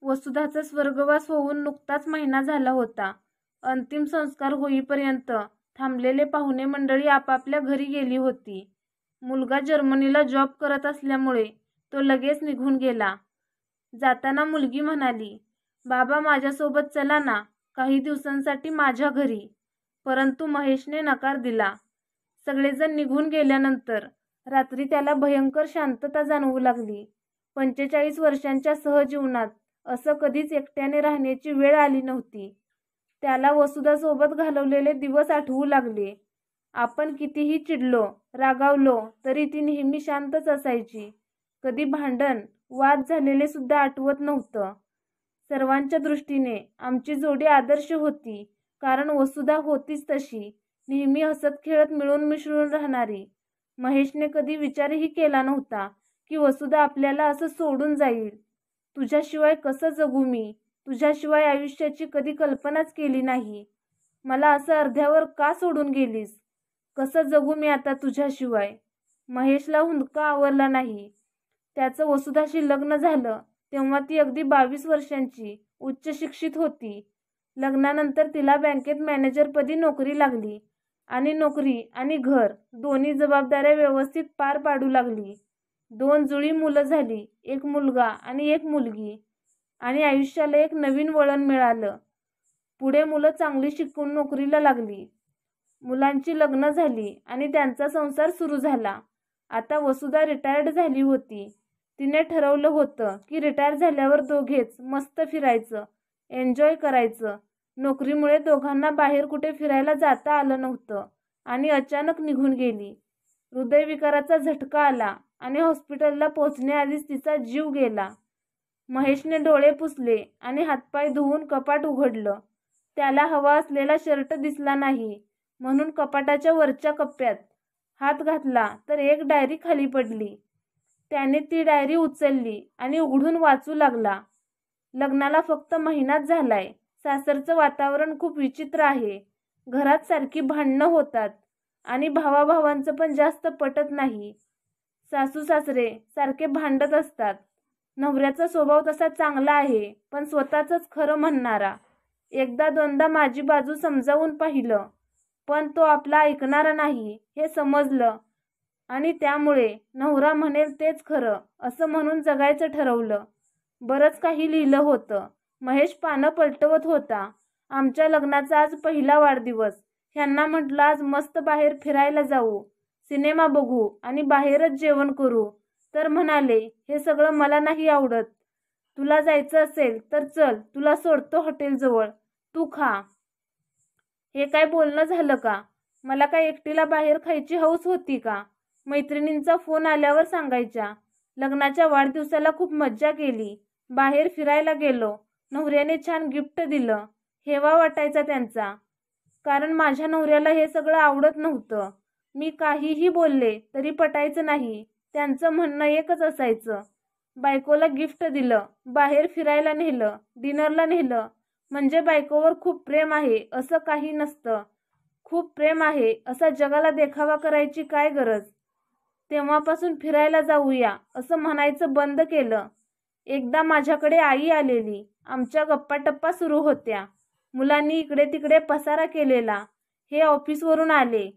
वसुधाचा स्वर्गवास होऊन नुकताच महिना झाला होता. अंतिम संस्कार होईपर्यंत थांबलेले पाहुणे मंडळी आपापल्या घरी गेली होती. मुलगा जर्मनीला जॉब करत असल्यामुळे तो लगेच निघून गेला. जाताना मुलगी म्हणाली, बाबा माझ्यासोबत चला ना काही दिवसांसाठी माझ्या घरी. परंतु महेशने नकार दिला. सगळेजण निघून गेल्यानंतर रात्री त्याला भयंकर शांतता जाणवू लागली. 45 वर्षांच्या सहजीवनात असं कधीच एकट्याने राहण्याची वेळ आली नव्हती. त्याला वसुधासोबत घालवलेले दिवस आठवू लागले. आपण कितीही चिडलो, रागावलो तरी ती नेहमी शांतच असायची. कधी भांडण, वाद झालेले सुद्धा आठवत नव्हतं. सर्वांच्या दृष्टीने आमची जोडी आदर्श होती, कारण वसुधा होतीच तशी, नेहमी हसत खेळत मिळून मिसळून राहणारी. महेशने कधी विचारही केला नव्हता की वसुधा आपल्याला असं सोडून जाईल. तुझ्याशिवाय कसं जगू मी? तुझ्याशिवाय आयुष्याची कधी कल्पनाच केली नाही. मला असं अर्ध्यावर का सोडून गेलीस? कसं जगू मी आता तुझ्याशिवाय? महेशला हुंदका आवरला नाही. त्याचं वसुधाशी लग्न झालं तेव्हा ती अगदी 22 वर्षांची, उच्च शिक्षित होती. लग्नानंतर तिला बँकेत मॅनेजरपदी नोकरी लागली आणि नोकरी आणि घर दोन्ही जबाबदाऱ्या व्यवस्थित पार पाडू लागली. 2 जुळी मुलं झाली, 1 मुलगा आणि 1 मुलगी. आणि आयुष्याला एक नवीन वळण मिळालं. पुढे मुलं चांगली शिकून नोकरीला लागली. मुलांची लग्न झाली आणि त्यांचा संसार सुरू झाला. आता वसुधा रिटायर्ड झाली होती. तिने ठरवलं होतं की रिटायर झाल्यावर दोघेच मस्त फिरायचं, एन्जॉय करायचं. नोकरीमुळे दोघांना बाहेर कुठे फिरायला जाता आलं नव्हतं आणि अचानक निघून गेली. हृदयविकाराचा झटका आला आणि हॉस्पिटलला पोहोचण्याआधीच तिचा जीव गेला. महेशने डोळे पुसले आणि हातपाय धुवून कपाट उघडलं. त्याला हवा असलेला शर्ट दिसला नाही म्हणून कपाटाच्या वरच्या कप्प्यात हात घातला तर एक डायरी खाली पडली. त्याने ती डायरी उचलली आणि उघडून वाचू लागला. लग्नाला फक्त महिनाच झालाय. सासरचं वातावरण खूप विचित्र आहे. घरात सारखी भांडणं होतात आणि भावाभावांचं पण जास्त पटत नाही. सासू सासरे सारखे भांडत असतात. नवऱ्याचा स्वभाव तसा चांगला आहे पण स्वतःचंच खरं म्हणणारा. एकदा दोनदा माझी बाजू समजावून पाहिलं पण तो आपला ऐकणारा नाही हे समजलं आणि त्यामुळे नवरा म्हणेल तेच खरं असं म्हणून जगायचं ठरवलं. बरंच काही लिहिलं होतं. महेश पानं पलटवत होता. आमच्या लग्नाचा आज पहिला वाढदिवस. ह्यांना म्हटलं आज मस्त बाहेर फिरायला जाऊ, सिनेमा बघू आणि बाहेरच जेवण करू. तर म्हणाले हे सगळं मला नाही आवडत. तुला जायचं असेल तर चल, तुला सोडतो हॉटेलजवळ, तू खा. हे काय बोलणं झालं का? मला काय एकटीला बाहेर खायची हौस होती का? मैत्रिणींचा फोन आल्यावर सांगायच्या. लग्नाच्या वाढदिवसाला खूप मज्जा केली, बाहेर फिरायला गेलो, नवऱ्याने छान गिफ्ट दिलं. हेवा वाटायचा त्यांचा, कारण माझ्या नवऱ्याला हे सगळं आवडत नव्हतं. मी काहीही बोलले तरी पटायचं नाही. त्यांचं म्हणणं एकच असायचं, बायकोला गिफ्ट दिलं, बाहेर फिरायला नेलं, डिनरला नेलं म्हणजे बायकोवर खूप प्रेम आहे असं काही नसतं. खूप प्रेम आहे असा जगाला देखावा करायची काय गरज? तेव्हापासून फिरायला जाऊया असं म्हणायचं बंद केलं. एकदा माझ्याकडे आई आलेली. आमच्या गप्पाटप्पा सुरू होत्या. मुलांनी इकडे तिकडे पसारा केलेला. हे ऑफिसवरून आले.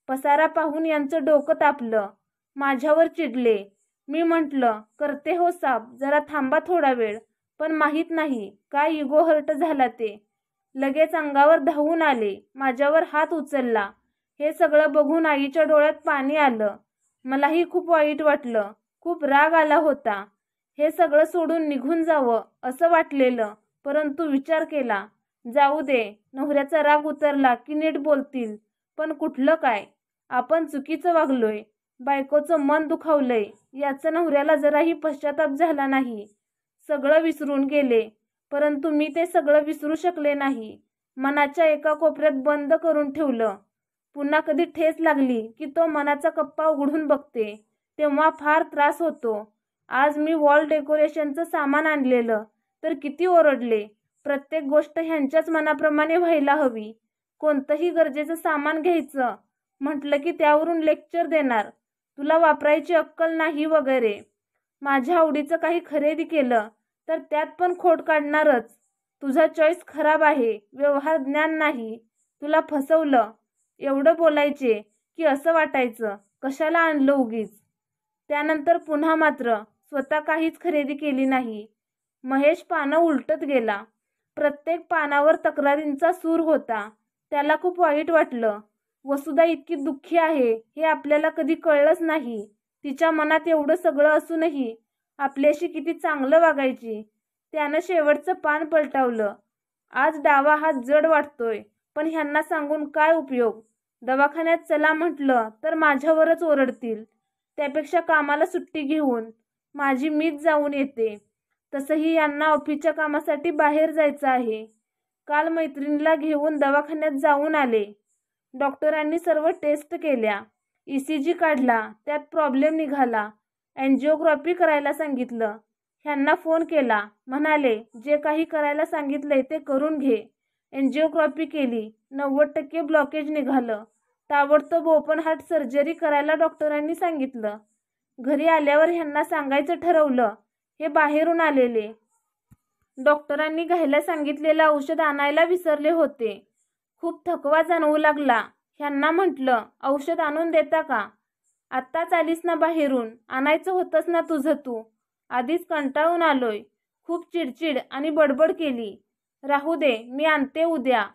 पसारा पाहून यांचं डोकं तापलं. माझ्यावर चिडले. मी म्हटलं करते हो साब, जरा थांबा थोडा वेळ. पण माहीत नाही काय इगो हर्ट झाला ते. लगेच अंगावर धावून आले. माझ्यावर हात उचलला. हे सगळं बघून आईच्या डोळ्यात पाणी आलं. मलाही खूप वाईट वाटलं. खूप राग आला होता. हे सगळं सोडून निघून जावं असं वाटलेलं, परंतु विचार केला, जाऊ दे, नवऱ्याचा राग उतरला की नीट बोलतील. पण कुठलं काय, आपण चुकीचं वागलोय, बायकोचं मन दुखावलंय याचं नवऱ्याला जराही पश्चाताप झाला नाही. सगळं विसरून गेले, परंतु मी ते सगळं विसरू शकले नाही. मनाच्या एका कोपऱ्यात बंद करून ठेवलं. पुन्हा कधी ठेच लागली की तो मनाचा कप्पा उघडून बघते, तेव्हा फार त्रास होतो. आज मी वॉल डेकोरेशनचं सामान आणलेलं तर किती ओरडले. प्रत्येक गोष्ट ह्यांच्याच मनाप्रमाणे व्हायला हवी. कोणतंही गरजेचं सामान घ्यायचं म्हटलं की त्यावरून लेक्चर देणार, तुला वापरायची अक्कल नाही वगैरे. माझ्या आवडीचं काही खरेदी केलं तर त्यात पण खोट काढणारच. तुझा चॉईस खराब आहे, व्यवहार ज्ञान नाही, तुला फसवलं एवढं बोलायचे की असं वाटायचं कशाला आणलं उगीच. त्यानंतर पुन्हा मात्र स्वतः काहीच खरेदी केली नाही. महेश पानं उलटत गेला. प्रत्येक पानावर तक्रारींचा सूर होता. त्याला खूप वाईट वाटलं. वसुधा इतकी दुःखी आहे हे आपल्याला कधी कळलंच नाही. तिच्या मनात एवढं सगळं असूनही आपल्याशी किती चांगलं वागायची. त्यानं शेवटचं पान पलटावलं. आज डावा हात जड वाटतोय, पण ह्यांना सांगून काय उपयोग. दवाखान्यात चला म्हटलं तर माझ्यावरच ओरडतील. त्यापेक्षा कामाला सुट्टी घेऊन माझी मीच जाऊन येते. तसंही यांना ऑफिसच्या कामासाठी बाहेर जायचं आहे. काल मैत्रिणीला घेऊन दवाखान्यात जाऊन आले. डॉक्टरांनी सर्व टेस्ट केल्या. ECG काढला, त्यात प्रॉब्लेम निघाला. एन्जिओग्राफी करायला सांगितलं. ह्यांना फोन केला. म्हणाले जे काही करायला सांगितलंय ते करून घे. एन्जिओग्राफी केली. 90% ब्लॉकेज निघालं. ताबडतोब ओपन हार्ट सर्जरी करायला डॉक्टरांनी सांगितलं. घरी आल्यावर ह्यांना सांगायचं ठरवलं. हे बाहेरून आलेले. डॉक्टरांनी घ्यायला सांगितलेलं औषध आणायला विसरले होते. खूप थकवा जाणवू लागला. ह्यांना म्हटलं औषध आणून देता का. आत्ताच आलीस ना बाहेरून, आणायचं होतंच ना तुझं तू. आधीच कंटाळून आलोय. खूप चिडचिड आणि बडबड केली. राहू दे, मी आणते उद्या.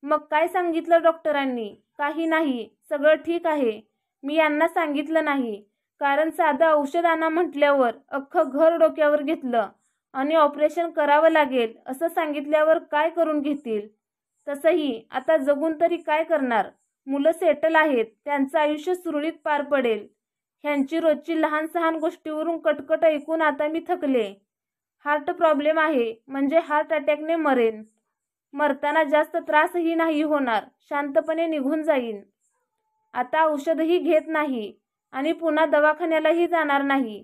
मग काय सांगितलं डॉक्टरांनी. काही नाही, सगळं ठीक आहे. मी यांना सांगितलं नाही, कारण साधं औषध आणा म्हटल्यावर अख्खं घर डोक्यावर घेतलं आणि ऑपरेशन करावं लागेल असं सांगितल्यावर काय करून घेतील. तसंही आता जगून तरी काय करणार. मुलं सेटल आहेत, त्यांचं आयुष्य सुरळीत पार पडेल. ह्यांची रोजची लहान सहान गोष्टीवरून कटकट ऐकून आता मी थकले. हार्ट प्रॉब्लेम आहे म्हणजे हार्ट अटॅकने मरेन. मरताना जास्त त्रासही नाही होणार, शांतपणे निघून जाईन. आता औषधही घेत नाही आणि पुन्हा दवाखान्यालाही जाणार नाही.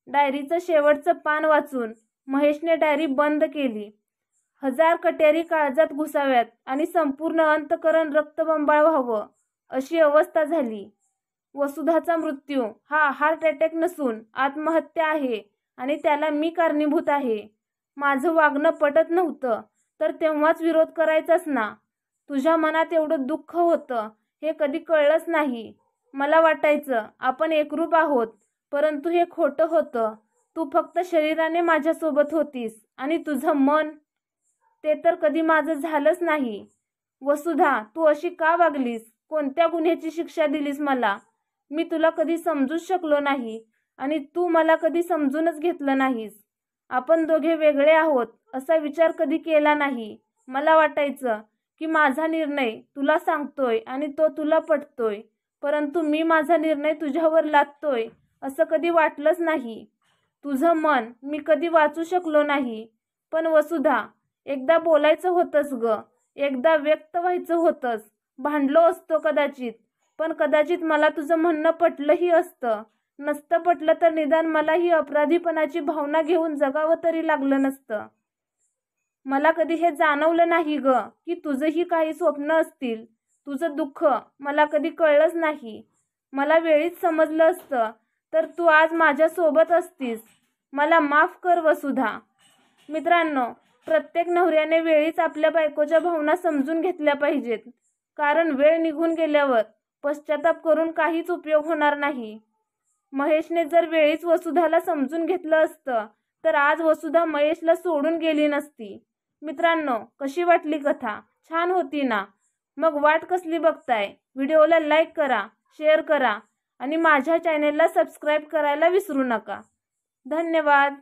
डायरीचं शेवटचं पान वाचून महेशने डायरी बंद केली. 1000 कट्यारी काळजात घुसाव्यात आणि संपूर्ण अंतकरण रक्तबंबाळ व्हावं अशी अवस्था झाली. वसुधाचा मृत्यू हा हार्ट अटॅक नसून आत्महत्या आहे आणि त्याला मी कारणीभूत आहे. माझं वागणं पटत नव्हतं तर तेव्हाच विरोध करायचाच ना. तुझ्या मनात एवढं दुःख होतं हे कधी कळलंच नाही. मला वाटायचं आपण एकरूप आहोत, परंतु हे खोटं होतं. तू फक्त शरीराने माझ्यासोबत होतीस आणि तुझं मन, ते तर कधी माझं झालंच नाही. वसुधा, तू अशी का वागलीस. कोणत्या गुन्ह्याची शिक्षा दिलीस मला. मी तुला कधी समजूच शकलो नाही आणि तू मला कधी समजूनच घेतलं नाहीस. आपण दोघे वेगळे आहोत असा विचार कधी केला नाही. मला वाटायचं की माझा निर्णय तुला सांगतोय आणि तो तुला पटतोय, परंतु मी माझा निर्णय तुझ्यावर लादतोय असं कधी वाटलंच नाही. तुझं मन मी कधी वाचू शकलो नाही. पण वसुधा, एकदा बोलायचं होतंच ग, एकदा व्यक्त व्हायचं होतंच. भांडलो असतो कदाचित, पण कदाचित मला तुझं म्हणणं पटलंही असतं. नसतं पटलं तर निदान मला ही अपराधीपणाची भावना घेऊन जगावं तरी लागलं नसतं. मला कधी हे जाणवलं नाही ग की तुझंही काही स्वप्न असतील. तुझं दुःख मला कधी कळलंच नाही. मला वेळीच समजलं असतं तर तू आज माझ्यासोबत असतीस. मला माफ कर वसुधा. मित्रांनो, प्रत्येक नवऱ्याने वेळीच आपल्या बायकोच्या भावना समजून घेतल्या पाहिजेत, कारण वेळ निघून गेल्यावर पश्चाताप करून काहीच उपयोग होणार नाही. महेशने जर वेळीच वसुधाला समजून घेतलं असतं तर आज वसुधा महेशला सोडून गेली नसती. मित्रांनो, कशी वाटली कथा. छान होती ना. मग वाट कसली बघताय. व्हिडिओला लाईक करा, शेअर करा आणि माझ्या चॅनेलला सबस्क्राईब करायला विसरू नका. धन्यवाद.